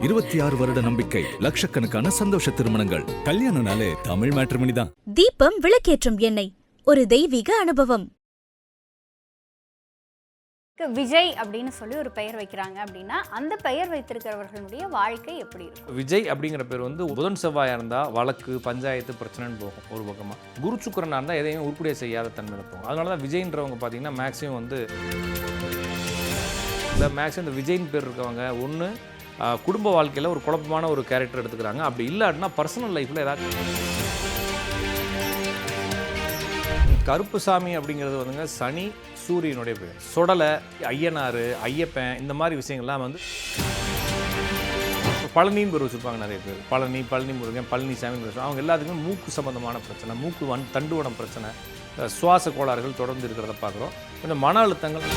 26 வருட நம்பிக்கை, லட்சக்கணக்கான சந்தோஷ திருமணங்கள். கல்யாணம்னாலே தமிழ் மேட்ரிமோனி தான். தீபம் விளக்கேற்றும் எண்ணெய், ஒரு தெய்வீக அனுபவம். விஜய் அப்படின்னு சொல்லி ஒரு பெயர் வைக்கிறாங்க அப்படின்னா அந்த பெயர் வைத்திருக்கிறவர்களுடைய வாழ்க்கை எப்படி இருக்கும்? விஜய் அப்படிங்கிற பேர் வந்து புதன் செவ்வாயாக இருந்தால் வழக்கு பஞ்சாயத்து பிரச்சனைன்னு போகும் ஒரு பக்கமாக. குரு சுக்கிரனாக இருந்தால் எதையும் உருப்படியாக செய்யாத தன்மையில் போகும். அதனால தான் விஜய்ன்றவங்க பார்த்தீங்கன்னா மேக்ஸிமம் வந்து இந்த விஜயின் பேர் இருக்கவங்க ஒன்று குடும்ப வாழ்க்கையில் ஒரு குழப்பமான ஒரு கேரக்டர் எடுத்துக்கிறாங்க. அப்படி இல்லாட்டினா பர்சனல் லைஃப்பில் ஏதாவது கருப்புசாமி அப்படிங்கிறது வந்துங்க சனி சூரியனுடைய பேர். சொடலை, ஐயனார், ஐயப்பன் இந்த மாதிரி விஷயங்கள்லாம் வந்து பழனின்னு பேர் வச்சுருப்பாங்க நிறைய பேர். பழனி முருகன், பழனிசாமின்னு பேர். அவங்க எல்லாத்துக்குமே மூக்கு சம்பந்தமான பிரச்சனை, மூக்கு தண்டுவடம் பிரச்சனை, சுவாச கோளாறுகள் தொடர்ந்து இருக்கிறத பார்க்குறோம். கொஞ்சம் மன அழுத்தங்கள்.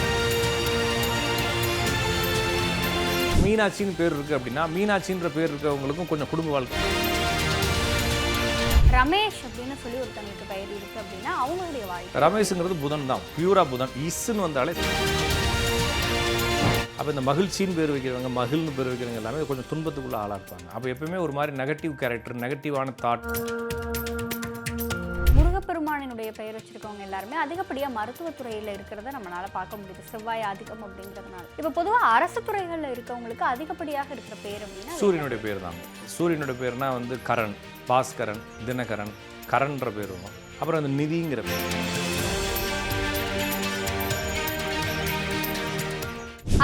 மீனாட்சின்னு பேர் இருக்குது அப்படின்னா மீனாட்சின்ற பேர் இருக்கிறவங்களுக்கும் கொஞ்சம் குடும்ப வாழ்க்கை. ரமேஷ் அப்படின்னு சொல்லி ஒருத்தங்களுக்கு பெயர் இருக்குது அப்படின்னா அவங்களுடைய வாழ்க்கை. ரமேஷுங்கிறது புதன் தான், பியூரா புதன். இஸ்ன்னு வந்தாலே அப்போ இந்த மகிழ்ச்சின்னு பேர் வைக்கிறவங்க, மகிழ்னு பேர் வைக்கிறவங்க எல்லாமே கொஞ்சம் துன்பத்துக்குள்ளே ஆளாடுப்பாங்க. அப்போ எப்பவுமே ஒரு மாதிரி நெகட்டிவ் கேரக்டர், நெகட்டிவான தாட். முருகப்பெருமானினுடைய பெயர் வச்சிருக்கவங்க எல்லாருமே அதிகப்படியாக மருத்துவத்துறையில் இருக்கிறத நம்மளால பார்க்க முடியுது, செவ்வாய் ஆதிக்கம் அப்படிங்கிறதுனால. இப்போ பொதுவாக அரசு துறைகளில் இருக்கவங்களுக்கு அதிகப்படியாக இருக்கிற பேர் அப்படின்னா சூரியனுடைய பேர் தான். சூரியனுடைய பேர்னா வந்து கரண், பாஸ்கரன், தினகரன், கரண்ன்ற பேர் வரும். அப்புறம் அந்த நிதிங்கிற பேர்.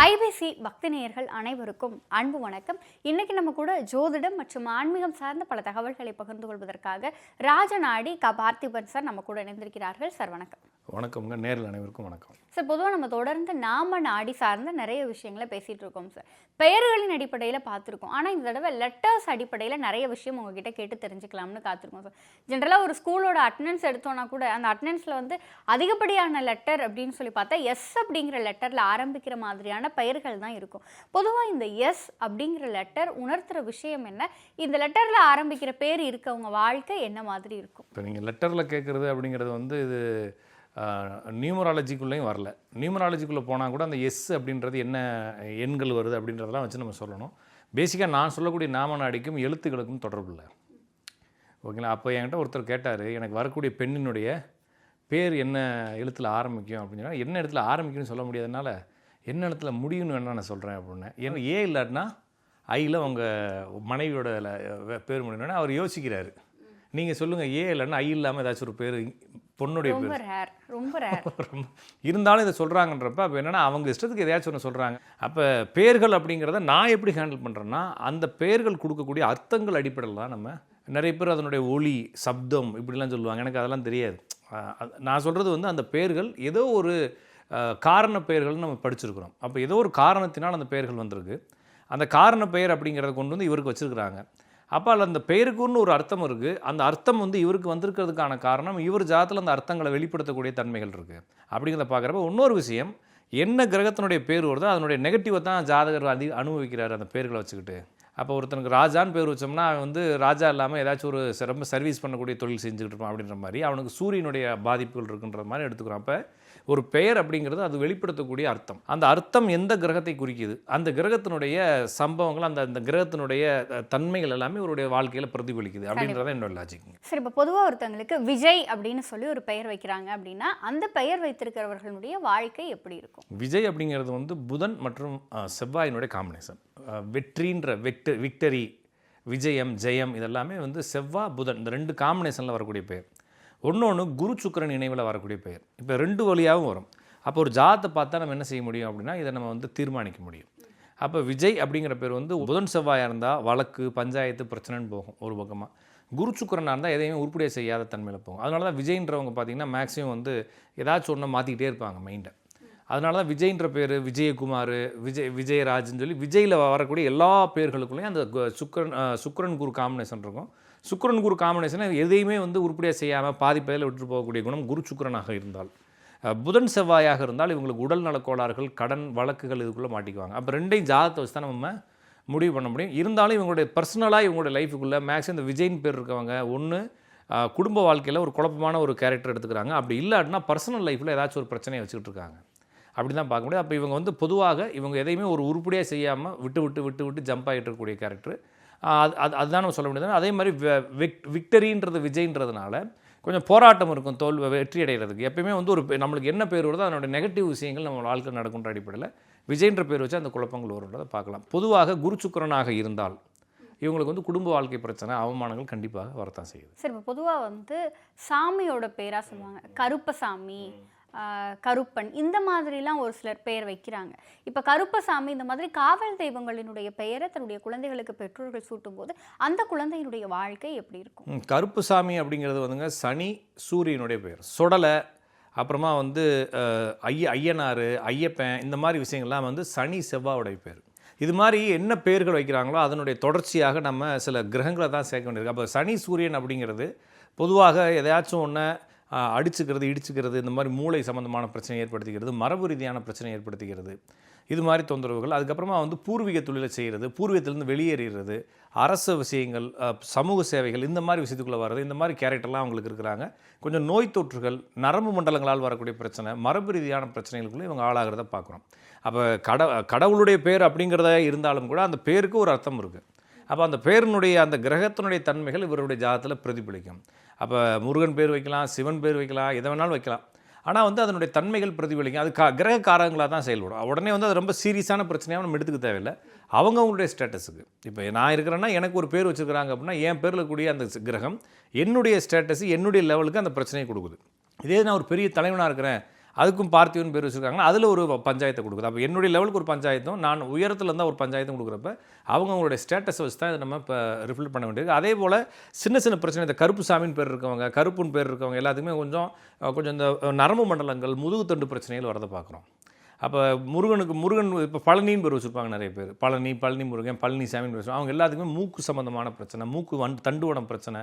ஐபிசி பக்தி நேயர்கள் அனைவருக்கும் அன்பு வணக்கம். இன்னைக்கு நம்ம கூட ஜோதிடம் மற்றும் ஆன்மீகம் சார்ந்த பல தகவல்களை பகிர்ந்து கொள்வதற்காக ராஜநாடி பார்த்திபன் சார் நம்ம கூட இணைந்திருக்கிறார்கள். சார் வணக்கம். வணக்கம்ங்க. நேரில் அனைவருக்கும் வணக்கம். சார், பொதுவாக நம்ம தொடர்ந்து நாம நாடி சார்ந்த நிறைய விஷயங்களை பேசிகிட்டு இருக்கோம் சார். பெயர்களின் அடிப்படையில் பார்த்துருக்கோம், ஆனால் இந்த தடவை லெட்டர்ஸ் அடிப்படையில் நிறைய விஷயம் உங்ககிட்ட கேட்டு தெரிஞ்சுக்கலாம்னு காத்திருக்கோம் சார். ஜென்ரலாக ஒரு ஸ்கூலோட அட்டண்டன்ஸ் எடுத்தோன்னா கூட அந்த அட்டண்டன்ஸில் வந்து அதிகப்படியான லெட்டர் அப்படின்னு சொல்லி பார்த்தா எஸ் அப்படிங்கிற லெட்டரில் ஆரம்பிக்கிற மாதிரியான பெயர்கள் தான் இருக்கும். பொதுவாக இந்த எஸ் அப்படிங்கிற லெட்டர் உணர்த்துகிற விஷயம் என்ன? இந்த லெட்டரில் ஆரம்பிக்கிற பேர் இருக்கவங்க வாழ்க்கை என்ன மாதிரி இருக்கும்? இப்போ நீங்கள் லெட்டரில் கேட்குறது அப்படிங்கிறது வந்து இது நியூமராலஜிக்குள்ளேயும் வரல. நியூமராலஜிக்குள்ளே போனால் கூட அந்த எஸ் அப்படின்றது என்ன எண்கள் வருது அப்படின்றதெல்லாம் வச்சு நம்ம சொல்லணும். பேசிக்காக நான் சொல்லக்கூடிய நாம நாடிக்கும் எழுத்துக்களுக்கும் தொடர்பு இல்லை. ஓகேங்களா? அப்போ என்கிட்ட ஒருத்தர் கேட்டார், எனக்கு வரக்கூடிய பெண்ணினுடைய பேர் என்ன எழுத்தில் ஆரம்பிக்கும் அப்படின்னு சொன்னால், என்ன இடத்துல ஆரம்பிக்கும்னு சொல்ல முடியாதனால என்ன இடத்துல முடியும்னு வேணா நான் சொல்கிறேன் அப்படின்னு. ஏன்னா ஏ இல்லாட்டினா ஐயில் உங்கள் மனைவியோட பேர் முடியும்னா அவர் யோசிக்கிறாரு. நீங்கள் சொல்லுங்கள், ஏ இல்லைன்னா ஐ இல்லாமல் ஏதாச்சும் ஒரு பேர் பொண்ணுடைய பேர் ரொம்ப இருந்தாலும் இதை சொல்கிறாங்கன்றப்ப அப்போ என்னென்னா அவங்க இஷ்டத்துக்கு எதையாச்சும் ஒன்று சொல்கிறாங்க. அப்போ பேர்கள் அப்படிங்கிறத நான் எப்படி ஹேண்டில் பண்ணுறேன்னா, அந்த பேர்கள் கொடுக்கக்கூடிய அர்த்தங்கள் அடிப்படையில் தான் நம்ம நிறைய பேர் அதனுடைய ஒலி சப்தம் இப்படிலாம் சொல்லுவாங்க. எனக்கு அதெல்லாம் தெரியாது. நான் சொல்கிறது வந்து அந்த பேர்கள் ஏதோ ஒரு காரண பெயர்கள்னு நம்ம படிச்சிருக்கிறோம். அப்போ ஏதோ ஒரு காரணத்தினால் அந்த பெயர்கள் வந்திருக்கு. அந்த காரண பெயர் அப்படிங்கிறத கொண்டு வந்து இவருக்கு வச்சுருக்கிறாங்க. அப்போ அதில் அந்த பெயருக்குன்னு ஒரு அர்த்தம் இருக்குது. அந்த அர்த்தம் வந்து இவருக்கு வந்திருக்கிறதுக்கான காரணம் இவர் ஜாதத்தில் அந்த அர்த்தங்களை வெளிப்படுத்தக்கூடிய தன்மைகள் இருக்குது. அப்படிங்கிறத பார்க்குறப்ப இன்னொரு விஷயம், என்ன கிரகத்தினுடைய பேர் வருதோ அதனுடைய நெகட்டிவை தான் ஜாதகர் அனுபவிக்கிறார் அந்த பேர்களை வச்சுக்கிட்டு. அப்போ ஒருத்தனுக்கு ராஜான்னு பேர் வச்சோம்னா அவன் வந்து ராஜா இல்லாமல் ஏதாச்சும் ஒரு ரொம்ப சர்வீஸ் பண்ணக்கூடிய தொழில் செஞ்சுக்கிட்டு இருப்பான் அப்படின்ற மாதிரி அவனுக்கு சூரியனுடைய பாதிப்புகள் இருக்குன்ற மாதிரி எடுத்துக்கிறான். அப்போ ஒரு பெயர் அப்படிங்கிறது அது வெளிப்படுத்தக்கூடிய அர்த்தம். அந்த அர்த்தம் எந்த கிரகத்தை குறிக்குது, அந்த கிரகத்தினுடைய சம்பவங்கள், அந்த கிரகத்தினுடைய தன்மைகள் எல்லாமே அவருடைய வாழ்க்கையில் பிரதிபலிக்குது அப்படின்றத என்னோட லாஜிக். சரி, இப்போ பொதுவாக ஒருத்தவங்களுக்கு விஜய் அப்படின்னு சொல்லி ஒரு பெயர் வைக்கிறாங்க அப்படின்னா அந்த பெயர் வைத்திருக்கிறவர்களுடைய வாழ்க்கை எப்படி இருக்கும்? விஜய் அப்படிங்கிறது வந்து புதன் மற்றும் செவ்வாயினுடைய காம்பினேஷன். வெற்றின்ற விக்டரி, விஜயம், ஜெயம் இதெல்லாமே வந்து செவ்வாய் புதன் இந்த ரெண்டு காம்பினேஷனில் வரக்கூடிய பெயர். ஒன்று குரு சுக்கிரன் இணைவில் வரக்கூடிய பெயர். இப்போ ரெண்டு வழியாகவும் வரும். அப்போ ஒரு ஜாதத்தை பார்த்தா நம்ம என்ன செய்ய முடியும் அப்படின்னா இதை நம்ம வந்து தீர்மானிக்க முடியும். அப்போ விஜய் அப்படிங்கிற பேர் வந்து புதன் செவ்வாயாக இருந்தால் வழக்கு பஞ்சாயத்து பிரச்சனைன்னு போகும் ஒரு பக்கமாக. குரு சுக்கிரனாக இருந்தால் எதையுமே உருப்படியாக செய்யாத தன்மையில் போகும். அதனால தான் விஜய்ன்றவங்க பார்த்திங்கன்னா மேக்ஸிமம் வந்து ஏதாச்சும் ஒன்று மாற்றிக்கிட்டே இருப்பாங்க மைண்டை. அதனால தான் விஜய்ன்ற பேர், விஜயகுமார், விஜயராஜ்னு சொல்லி விஜயில் வரக்கூடிய எல்லா பேர்களுக்குள்ளேயும் அந்த சுக்கிரன் குரு காம்பினேஷன் இருக்கும். சுக்கிரன் குரு காம்பினேஷனை எதையுமே வந்து உருப்படியாக செய்யாமல் பாதி பேரில் விட்டு போகக்கூடிய குணம் குரு சுக்கிரனாக இருந்தால். புதன் செவ்வாயாக இருந்தால் இவங்களுக்கு உடல் நலக்கோளாறுகள், கடன் வழக்குகள் இதுக்குள்ளே மாட்டிக்குவாங்க. அப்போ ரெண்டையும் ஜாதகத்தை வச்சு தான் நம்ம முடிவு பண்ண முடியும். இருந்தாலும் இவங்களுடைய பர்சனலாக இவங்களுடைய லைஃபுக்குள்ளே மேக்ஸிமம் இந்த விஜயின் பேர் இருக்கவங்க ஒன்று குடும்ப வாழ்க்கையில் ஒரு குழப்பமான ஒரு கேரக்டர் எடுத்துக்கிறாங்க. அப்படி இல்லாட்டினா பர்சனல் லைஃப்பில் ஏதாச்சும் ஒரு பிரச்சனையை வச்சுக்கிட்டு இருக்காங்க. அப்படி தான் பார்க்க முடியும். அப்போ இவங்க வந்து பொதுவாக இவங்க எதையுமே ஒரு உருப்படியாக செய்யாமல் விட்டு ஜம்ப் ஆகிட்டு இருக்கக்கூடிய கேரக்டர். அதுதான் நம்ம சொல்ல முடியாது. அதே மாதிரி விக்டரின்றது விஜய்ன்றதுனால கொஞ்சம் போராட்டம் இருக்கும் வெற்றி அடைகிறதுக்கு. எப்பயுமே வந்து ஒரு நம்மளுக்கு என்ன பேர் வருதோ அதனுடைய நெகட்டிவ் விஷயங்கள் நம்ம வாழ்க்கை நடக்குன்ற அடிப்படையில் விஜய்ன்ற பேர் வச்சு அந்த குழப்பங்கள் வருன்றதை பார்க்கலாம். பொதுவாக குரு சுக்கிரனாக இருந்தால் இவங்களுக்கு வந்து குடும்ப வாழ்க்கை பிரச்சனை, அவமானங்கள் கண்டிப்பாக வரத்தான் செய்யுது. சரி, இப்போ பொதுவாக வந்து சாமியோட பேராக சொல்லுவாங்க, கருப்பசாமி, கருப்பன், இந்த மாதிரிலாம் ஒரு சிலர் பெயர் வைக்கிறாங்க. இப்போ கருப்பசாமி இந்த மாதிரி காவல் தெய்வங்களினுடைய பெயரை தன்னுடைய குழந்தைகளுக்கு பெற்றோர்கள் சூட்டும் போது அந்த குழந்தையினுடைய வாழ்க்கை எப்படி இருக்கும்? கருப்பசாமி அப்படிங்கிறது வந்துங்க சனி சூரியனுடைய பெயர். சொடலை, அப்புறமா வந்து ஐயனார், ஐயப்பன், இந்த மாதிரி விஷயங்கள்லாம் வந்து சனி செவ்வாவுடைய பேர். இது மாதிரி என்ன பேர்கள் வைக்கிறாங்களோ அதனுடைய தொடர்ச்சியாக நம்ம சில கிரகங்களை தான் சேர்க்க வேண்டியிருக்கு. அப்போ சனி சூரியன் அப்படிங்கிறது பொதுவாக எதையாச்சும் ஒன்று அடிச்சுக்கிறது, இடிச்சுக்கிறது, இந்த மாதிரி மூளை சம்மந்தமான பிரச்சனை ஏற்படுத்திக்கிறது, மரபு ரீதியான பிரச்சனை ஏற்படுத்திக்கிறது, இது மாதிரி தொந்தரவுகள். அதுக்கப்புறமா வந்து பூர்வீக தொழிலை செய்கிறது, பூர்வீகத்திலேருந்து வெளியேறுகிறது, அரச விஷயங்கள், சமூக சேவைகள், இந்த மாதிரி விஷயத்துக்குள்ளே வர்றது, இந்த மாதிரி கேரக்டர்லாம் அவங்களுக்கு இருக்கிறாங்க. கொஞ்சம் நோய் தொற்றுகள், நரம்பு மண்டலங்களால் வரக்கூடிய பிரச்சனை, மரபு ரீதியான பிரச்சனைகளுக்குள்ளே இவங்க ஆளாகிறத பார்க்குறோம். அப்போ கடவுளுடைய பேர் அப்படிங்கிறத இருந்தாலும் கூட அந்த பேருக்கு ஒரு அர்த்தம் இருக்குது. அப்போ அந்த பேரினுடைய அந்த கிரகத்தினுடைய தன்மைகள் இவருடைய ஜாதகத்தில் பிரதிபலிக்கும். அப்போ முருகன் பேர் வைக்கலாம், சிவன் பேர் வைக்கலாம், எதை வேணாலும் வைக்கலாம். ஆனால் வந்து அதனுடைய தன்மைகள் பிரதிபலிக்கும். அது கிரக காரங்களாக தான் செயல்படும். உடனே வந்து அது ரொம்ப சீரியஸான பிரச்சனையாக நம்ம எடுத்துக்க தேவையில்லை. அவங்களுடைய ஸ்டேட்டஸுக்கு. இப்போ நான் இருக்கிறேன்னா எனக்கு ஒரு பேர் வச்சுருக்கிறாங்க அப்படின்னா என் பேரில் கூடிய அந்த கிரகம் என்னுடைய ஸ்டேட்டஸ், என்னுடைய லெவலுக்கு அந்த பிரச்சனையை கொடுக்குது. இதே நான் ஒரு பெரிய தலைவனாக இருக்கிறேன், அதுக்கும் பார்த்திவன் பேர் வச்சுருக்காங்கன்னா அதில் ஒரு பஞ்சாயத்தை கொடுக்குது. அப்போ என்னுடைய லெவலுக்கு ஒரு பஞ்சாயத்தும், நான் உயரத்தில் இருந்தால் ஒரு பஞ்சாயத்தும் கொடுக்குறப்ப அவங்களுடைய ஸ்டேட்டஸை வச்சு தான் இதை நம்ம இப்போ ரிஃப்ளெக்ட் பண்ண வேண்டியது. அதே போல் சின்ன சின்ன பிரச்சனை, இந்த கருப்பு சாமின்னு பேர் இருக்கவங்க, கருப்புன்னு பேர் இருக்கவங்க எல்லாத்துக்குமே கொஞ்சம் இந்த நரம்பு மண்டலங்கள், முதுகுத்தண்டு பிரச்சனைகள் வரதை பார்க்குறோம். அப்போ முருகன் இப்போ பழனின்னு பேர் வச்சுருப்பாங்க நிறைய பேர். பழனி முருகன், பழனி சாமின்னு பேர். அவங்க எல்லாத்துக்குமே மூக்கு சம்மந்தமான பிரச்சனை, தண்டுவடம் பிரச்சனை,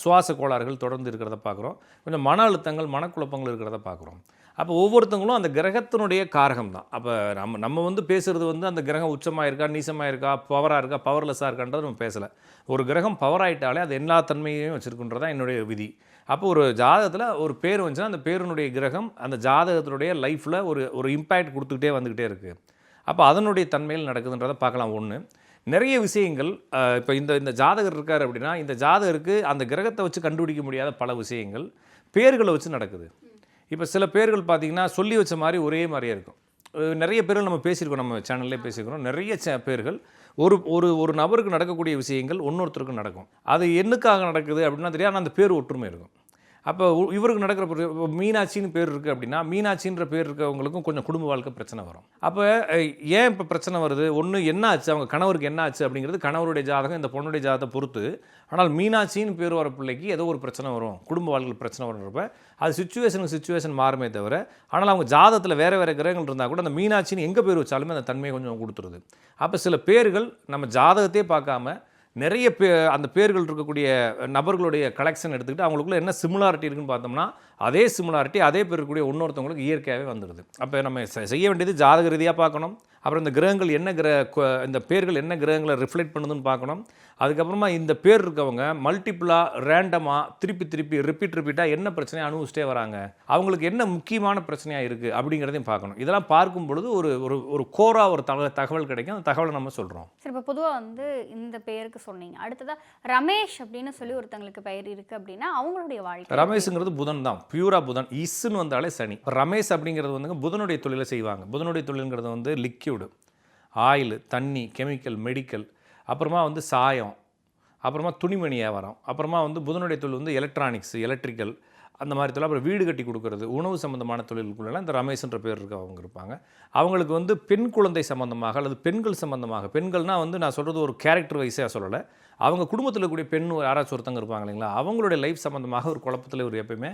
சுவாச கோளாறுகள் தொடர்ந்து இருக்கிறத பார்க்குறோம். கொஞ்சம் மன அழுத்தங்கள், மனக்குழப்பங்கள் இருக்கிறத பார்க்குறோம். அப்போ ஒவ்வொருத்தங்களும் அந்த கிரகத்தினுடைய காரகம் தான். அப்போ நம்ம வந்து பேசுகிறது வந்து அந்த கிரகம் உச்சமாக இருக்கா, நீசமாக இருக்கா, பவராக இருக்கா, பவர்லெஸ்ஸாக இருக்கான்றது நம்ம பேசலை. ஒரு கிரகம் பவர் ஆகிட்டாலே அது எல்லா தன்மையையும் வச்சுருக்குன்றதான் என்னுடைய விதி. அப்போ ஒரு ஜாதகத்தில் ஒரு பேர் வந்துச்சுன்னா அந்த பேருனுடைய கிரகம் அந்த ஜாதகத்தினுடைய லைஃப்பில் ஒரு இம்பேக்ட் கொடுத்துக்கிட்டே வந்துக்கிட்டே இருக்குது. அப்போ அதனுடைய தன்மையில் நடக்குதுன்றதை பார்க்கலாம். ஒன்று, நிறைய விஷயங்கள் இப்போ இந்த ஜாதகர் இருக்கார் அப்படின்னா இந்த ஜாதகருக்கு அந்த கிரகத்தை வச்சு கண்டுபிடிக்க முடியாத பல விஷயங்கள் பேர்களை வச்சு நடக்குது. இப்போ சில பேர்கள் பார்த்திங்கன்னா சொல்லி வச்ச மாதிரி ஒரே மாதிரியே இருக்கும். நிறைய பேர்கள் நம்ம பேசியிருக்கோம், நம்ம சேனல்லே பேசியிருக்கிறோம். நிறைய பேர்கள் ஒரு நபருக்கு நடக்கக்கூடிய விஷயங்கள் இன்னொருத்தருக்கு நடக்கும். அது என்னுக்காக நடக்குது அப்படின்னா தெரியாது, ஆனால் அந்த பேர் ஒற்றுமை இருக்கும். அப்போ இவருக்கு நடக்கிற மீனாட்சின்னு பேர் இருக்குது அப்படின்னா மீனாட்சின்ற பேர் இருக்கவங்களுக்கும் கொஞ்சம் குடும்ப வாழ்க்கை பிரச்சனை வரும். அப்போ ஏன் இப்போ பிரச்சனை வருது? ஒன்று என்ன ஆச்சு, அவங்க கணவருக்கு என்ன ஆச்சு அப்படிங்கிறது கணவருடைய ஜாதகம், இந்த பொண்ணுடைய ஜாதகத்தை பொறுத்து. ஆனால் மீனாட்சின்னு பேர் வர பிள்ளைக்கு ஏதோ ஒரு பிரச்சனை வரும், குடும்ப வாழ்க்கையில் பிரச்சனை வரும்ன்றப்ப அது சிச்சுவேஷன் மாறுமே தவிர, ஆனால் அவங்க ஜாதகத்தில் வேறு கிரகங்கள் இருந்தால் கூட அந்த மீனாட்சின்னு எங்கே பேர் வச்சாலுமே அந்த தன்மையை கொஞ்சம் கொடுத்துருது. அப்போ சில பேர்கள் நம்ம ஜாதகத்தையே பார்க்காம நிறைய அந்த பேர்கள் இருக்கக்கூடிய நபர்களுடைய கலெக்ஷன் எடுத்துக்கிட்டு அவங்களுக்குள்ள என்ன சிமிலாரிட்டி இருக்குன்னு பார்த்தோம்னா அதே சிமிலாரிட்டி அதே பேர் இருக்கக்கூடிய இன்னொருத்தவங்களுக்கு இயற்கையாகவே வந்துடுது. அப்போ நம்ம செய்ய வேண்டியது ஜாதக ரீதியாக பார்க்கணும். அப்புறம் இந்த கிரகங்கள் இந்த பேர்கள் என்ன கிரகங்களை ரிஃப்ளெக்ட் பண்ணுதுன்னு பார்க்கணும். அதுக்கப்புறமா இந்த பேர் இருக்கவங்க மல்டிப்புளாக ரேண்டமாக திருப்பி ரிப்பீட்டாக என்ன பிரச்சனையை அனுபவிச்சிட்டே வராங்க, அவங்களுக்கு என்ன முக்கியமான பிரச்சனையாக இருக்குது அப்படிங்கிறதையும் பார்க்கணும். இதெல்லாம் பார்க்கும் பொழுது ஒரு கோராக ஒரு தகவல் கிடைக்கும். அந்த தகவலை நம்ம சொல்கிறோம். சரி, இப்போ பொதுவாக வந்து இந்த பெயருக்கு சொன்னீங்க. அடுத்ததாக ரமேஷ் அப்படின்னு சொல்லி ஒருத்தங்களுக்கு பெயர் இருக்குது அப்படின்னா அவங்களுடைய வாழ்க்கை. ரமேஷுங்கிறது புதன் தான், பியூரா புதன். இஸ்ன்னு வந்தாலே சனி. ரமேஷ் அப்படிங்கிறது வந்து புதனுடைய தொழிலை செய்வாங்க. புதனுடைய தொழில்ங்கிறது வந்து லிக்யூடு, ஆயில், தண்ணி, கெமிக்கல், மெடிக்கல், அப்புறமா வந்து சாயம், அப்புறமா துணிமணி வியாபாரம், அப்புறமா வந்து புதனுடைய தொழில் வந்து எலக்ட்ரானிக்ஸ், எலக்ட்ரிக்கல், அந்த மாதிரி தொழில். அப்புறம் வீடு கட்டி கொடுக்கறது, உணவு சம்மந்தமான தொழிலுக்குள்ளெல்லாம் இந்த ரமேஷ்ன்ற பேர் இருக்க அவங்க இருப்பாங்க. அவங்களுக்கு வந்து பெண் குழந்தை சம்மந்தமாக அல்லது பெண்கள் சம்மந்தமாக, பெண்கள்னால் வந்து நான் சொல்கிறது ஒரு கேரக்டர் வைஸாக சொல்லலை, அவங்க குடும்பத்தில் கூடிய பெண் யாராச்சும் ஒருத்தங்க இருப்பாங்க இல்லைங்களா, அவங்களுடைய லைஃப் சம்மந்தமாக ஒரு குழப்பத்தில் ஒரு எப்பயுமே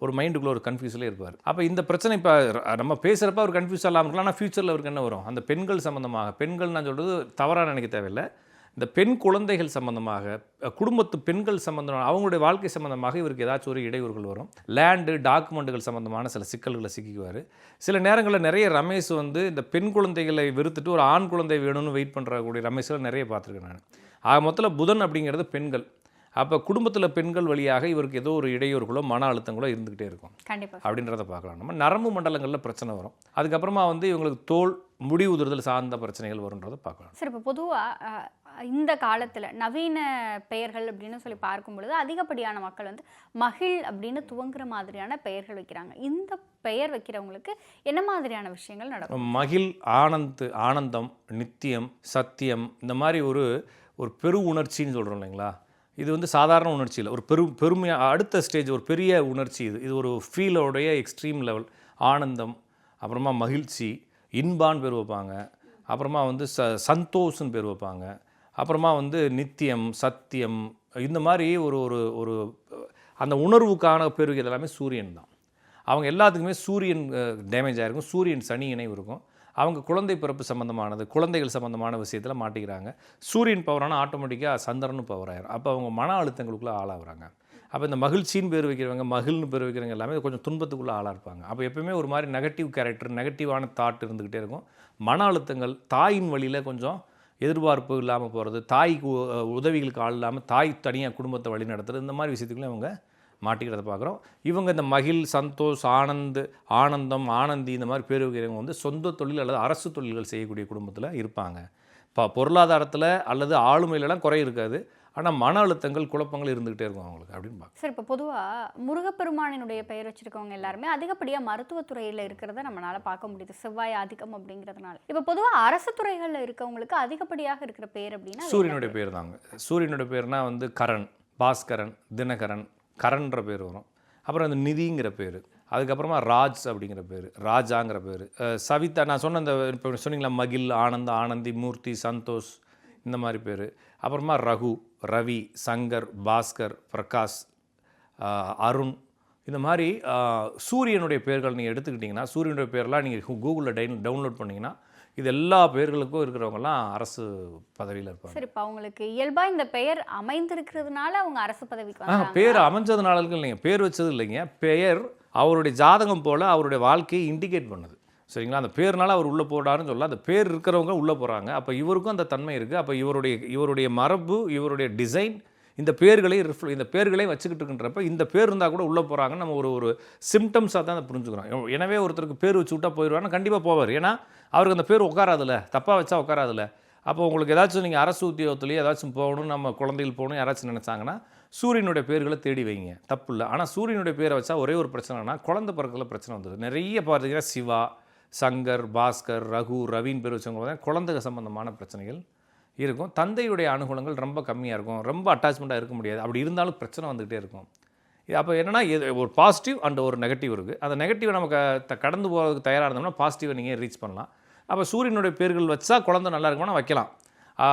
ஒரு மைண்டுக்குள்ளே ஒரு கன்ஃபியூஸில் இருப்பார். அப்போ இந்த பிரச்சனை இப்போ நம்ம பேசுகிறப்ப அவர் கன்ஃபியூஸ் இல்லாமல் இருக்கலாம். ஆனால் ஃப்யூச்சரில் அவருக்கு என்ன வரும், அந்த பெண்கள் சம்மந்தமாக, பெண்கள் நான் சொல்கிறது தவறாக நினைக்க தேவையில்லை, இந்த பெண் குழந்தைகள் சம்மந்தமாக, குடும்பத்து பெண்கள் சம்மந்தமாக, அவங்களுடைய வாழ்க்கை சம்மந்தமாக இவருக்கு ஏதாச்சும் ஒரு இடையூறுகள் வரும். லேண்டு டாக்குமெண்ட்டுகள் சம்மந்தமான சில சிக்கல்களை சிக்கிக்குவார். சில நேரங்களில் நிறைய ரமேஷ் வந்து இந்த பெண் குழந்தைகளை வெறுத்துட்டு ஒரு ஆண் குழந்தை வேணும்னு வெயிட் பண்ணுறக்கூடிய ரமேஷில் நிறைய பார்த்துருக்கேன் நான். ஆக மொத்தத்தில் புதன் அப்படிங்கிறது பெண்கள். அப்போ குடும்பத்தில் பெண்கள் வழியாக இவருக்கு ஏதோ ஒரு இடையூறுகளோ மன அழுத்தங்களோ இருந்துக்கிட்டே இருக்கும் கண்டிப்பா அப்படின்றத பார்க்கலாம். நம்ம நரம்பு மண்டலங்களில் பிரச்சனை வரும். அதுக்கப்புறமா வந்து இவங்களுக்கு தோல் முடி உதிர்தல் சார்ந்த பிரச்சனைகள் வரும்ன்றதை பார்க்கலாம். சார், இப்போ பொதுவாக இந்த காலத்தில் நவீன பெயர்கள் அப்படின்னு சொல்லி பார்க்கும் பொழுது அதிகப்படியான மக்கள் வந்து மகிழ் அப்படின்னு துவங்குற மாதிரியான பெயர்கள் வைக்கிறாங்க. இந்த பெயர் வைக்கிறவங்களுக்கு என்ன மாதிரியான விஷயங்கள் நடக்கும்? மகிழ், ஆனந்தம், நித்தியம், சத்தியம், இந்த மாதிரி ஒரு பெரு உணர்ச்சின்னு சொல்கிறோம் இல்லைங்களா? இது வந்து சாதாரண உணர்ச்சி இல்லை, ஒரு பெருமையாக அடுத்த ஸ்டேஜ், ஒரு பெரிய உணர்ச்சி. இது ஒரு ஃபீலோடைய எக்ஸ்ட்ரீம் லெவல். ஆனந்தம், அப்புறமா மகிழ்ச்சி, இன்பான்னு பேர் வைப்பாங்க, அப்புறமா வந்து சந்தோஷன்னு பேர் வைப்பாங்க, அப்புறமா வந்து நித்தியம், சத்தியம், இந்த மாதிரி ஒரு அந்த உணர்வுக்கான பேர் வைக்கிறது எல்லாமே சூரியன் தான். அவங்க எல்லாத்துக்குமே சூரியன் டேமேஜ் ஆகிருக்கும், சூரியன் சனி இணைவு இருக்கும். அவங்க குழந்தை பிறப்பு சம்மந்தமானது, குழந்தைகள் சம்மந்தமான விஷயத்தில் மாட்டிக்கிறாங்க. சூரியன் பவரான ஆட்டோமேட்டிக்காக சந்திரனும் பவர் ஆயிரும். அப்போ அவங்க மன அழுத்தங்களுக்குள்ளே ஆளாகிறாங்க. அப்போ இந்த மகிழ்ச்சின்னு பேர் வைக்கிறவங்க, மகிழ்னு பேர் வைக்கிறவங்க எல்லாமே கொஞ்சம் துன்பத்துக்குள்ளே ஆளாக இருப்பாங்க. அப்போ எப்பவுமே ஒரு மாதிரி நெகட்டிவ் கேரக்டர், நெகட்டிவான தாட் இருந்துக்கிட்டே இருக்கும். மன அழுத்தங்கள், தாயின் வழியில் கொஞ்சம் எதிர்பார்ப்பு இல்லாமல் போகிறது, தாய்க்கு உதவிகளுக்கு ஆள் இல்லாமல் தாய் தனியாக குடும்பத்தை வழி நடத்துறது, இந்த மாதிரி விஷயத்துக்குள்ளே அவங்க மாட்டிக்கிறத பார்க்குறோம். இவங்க இந்த மகிழ், சந்தோஷ், ஆனந்தம், ஆனந்தி, இந்த மாதிரி பேர் வைக்கிறவங்க வந்து சொந்த தொழில் அல்லது அரசு தொழில்கள் செய்யக்கூடிய குடும்பத்தில் இருப்பாங்க. பொருளாதாரத்தில் அல்லது ஆளுமையிலலாம் குறை இருக்காது, ஆனால் மன அழுத்தங்கள், குழப்பங்கள் இருந்துகிட்டே இருக்கும் அவங்களுக்கு அப்படின்னு பார்க்க. சார், இப்போ பொதுவாக முருகப்பெருமானினுடைய பெயர் வச்சுருக்கவங்க எல்லாருமே அதிகப்படியாக மருத்துவத்துறையில் இருக்கிறத நம்மளால் பார்க்க முடியுது, செவ்வாய் ஆதிக்கம் அப்படிங்கிறதுனால. இப்போ பொதுவாக அரசு துறைகளில் இருக்கவங்களுக்கு அதிகப்படியாக இருக்கிற பேர் அப்படின்னா சூரியனுடைய பேர் தாங்க. சூரியனுடைய பேர்னால் வந்து கரண், பாஸ்கரன், தினகரன், கரன்ற பேர் வரும். அப்புறம் அந்த நிதிங்கிற பேர், அதுக்கப்புறமா ராஜ் அப்படிங்கிற பேர், ராஜாங்கிற பேர், சவிதா, நான் சொன்ன அந்த இப்போ சொன்னீங்களா மகிழ், ஆனந்தி, மூர்த்தி, சந்தோஷ், இந்த மாதிரி பேர். அப்புறமா ரகு, ரவி, சங்கர், பாஸ்கர், பிரகாஷ், அருண், இந்த மாதிரி சூரியனுடைய பேர்கள் நீங்கள் எடுத்துக்கிட்டிங்கன்னா, சூரியனுடைய பேர்லாம் நீங்கள் கூகுளில் டவுன்லோட் பண்ணிங்கன்னா இது எல்லா பேர்களுக்கும் இருக்கிறவங்கலாம் அரசு பதவியில் இருப்பாங்க. சரி, இப்போ அவங்களுக்கு இயல்பாக இந்த பெயர் அமைந்திருக்கிறதுனால அவங்க அரசு பதவிக்கு பேர் அமைஞ்சதுனால இல்லைங்க, பேர் வச்சது இல்லைங்க. பெயர் அவருடைய ஜாதகம் போல் அவருடைய வாழ்க்கையை இண்டிகேட் பண்ணுது. சரிங்களா? அந்த பேர்னால அவர் உள்ளே போடாருன்னு சொல்லலாம். அந்த பேர் இருக்கிறவங்க உள்ளே போகிறாங்க. அப்போ இவருக்கும் அந்த தன்மை இருக்குது. அப்போ இவருடைய மரபு, இவருடைய டிசைன் இந்த பேர்களையும் வச்சுக்கிட்டு இருக்குன்றப்ப இந்த பேர் இருந்தால் கூட உள்ளே போகிறாங்கன்னு நம்ம ஒரு சிம்டம்ஸாக தான் அதை புரிஞ்சுக்கிறோம். எனவே ஒருத்தருக்கு பேர் வச்சு விட்டா போயிடுவாருன்னா கண்டிப்பாக போவார். ஏன்னா அவருக்கு அந்த பேர் உட்காராதில்ல, தப்பாக வச்சா உட்காராதில்ல. அப்போ உங்களுக்கு ஏதாச்சும் நீங்கள் அரசு உத்தியோகத்துலேயே ஏதாச்சும் போகணும், நம்ம குழந்தைகள் போகணும் யாராச்சும் நினச்சாங்கன்னா சூரியனுடைய பேர்களை தேடி வைங்க, தப்பு இல்லை. ஆனால் சூரியனுடைய பேரை வச்சா ஒரே ஒரு பிரச்சனைனா குழந்தை பிறக்கல பிரச்சனை வந்தது. நிறைய பார்த்தீங்கன்னா சிவா, சங்கர், பாஸ்கர், ரகு, ரவின்னு பேர் வச்சவங்க பார்த்தா குழந்தை சம்பந்தமான பிரச்சனைகள் இருக்கும். தந்தையுடைய அனுகூலங்கள் ரொம்ப கம்மியாக இருக்கும், ரொம்ப அட்டாச்மெண்ட்டாக இருக்க முடியாது. அப்படி இருந்தாலும் பிரச்சனை வந்துக்கிட்டே இருக்கும். அப்போ என்னென்னா ஒரு பாசிட்டிவ் அண்ட் ஒரு நெகட்டிவ் இருக்குது. அந்த நெகட்டிவை நமக்கு கடந்து போகிறதுக்கு தயாராக இருந்தோம்னா பாசிட்டிவை நீங்கள் ரீச் பண்ணலாம். அப்போ சூரியனுடைய பேர்கள் வச்சா குழந்தை நல்லா இருக்கும்னா வைக்கலாம்.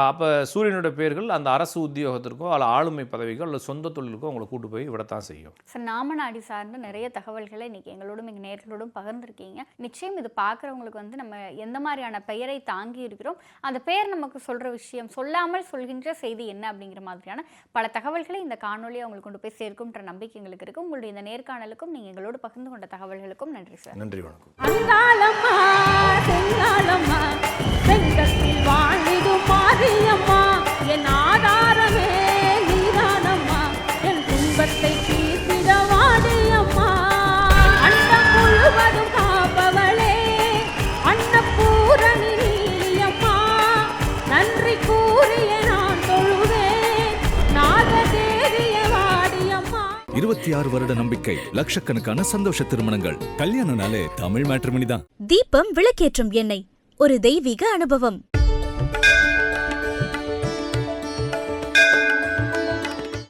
அப்போ சூரியனுடைய பேர்கள் அந்த அரசு உத்தியோகத்திற்கோ அல்ல ஆளுமை பதவிக்கோ அல்லது சொந்த தொழிலுக்கோ உங்களை கூட்டு போய் விடத்தான் செய்யும். சார், நாமநாடி சார்ந்த நிறைய தகவல்களை இன்றைக்கி எங்களோடும் எங்கள் நேர்களோடும் பகிர்ந்துருக்கீங்க. நிச்சயம் இது பார்க்குறவங்களுக்கு வந்து நம்ம எந்த மாதிரியான பெயரை தாங்கி இருக்கிறோம், அந்த பெயர் நமக்கு சொல்கிற விஷயம், சொல்லாமல் சொல்கின்ற செய்தி என்ன அப்படிங்கிற மாதிரியான பல தகவல்களை இந்த காணொலியை அவங்களுக்கு கொண்டு போய் சேர்க்கும்ன்ற நம்பிக்கை எங்களுக்கு இருக்குது. உங்களுடைய இந்த நேர்காணலுக்கும் நீங்கள் எங்களோடு பகிர்ந்து கொண்ட தகவல்களுக்கும் நன்றி சார். நன்றி, வணக்கம். என் ஆதாரமே நீதானம்மா, என் துன்பத்தை தீர்த்திட வாடியம்மா. அண்டம் முழுவதும் காப்பவளே, அன்னபூரணி நீலியம்மா. நன்றி கூறிய நான் தொழுவேன், நாகதேவிய வாடியம்மா. 26 வருட நம்பிக்கை, லட்சக்கணக்கான சந்தோஷ திருமணங்கள். கல்யாணம்னாலே தமிழ் மேட்ரிமனி தான். தீபம் விளக்கேற்றும் எண்ணெய், ஒரு தெய்வீக அனுபவம்.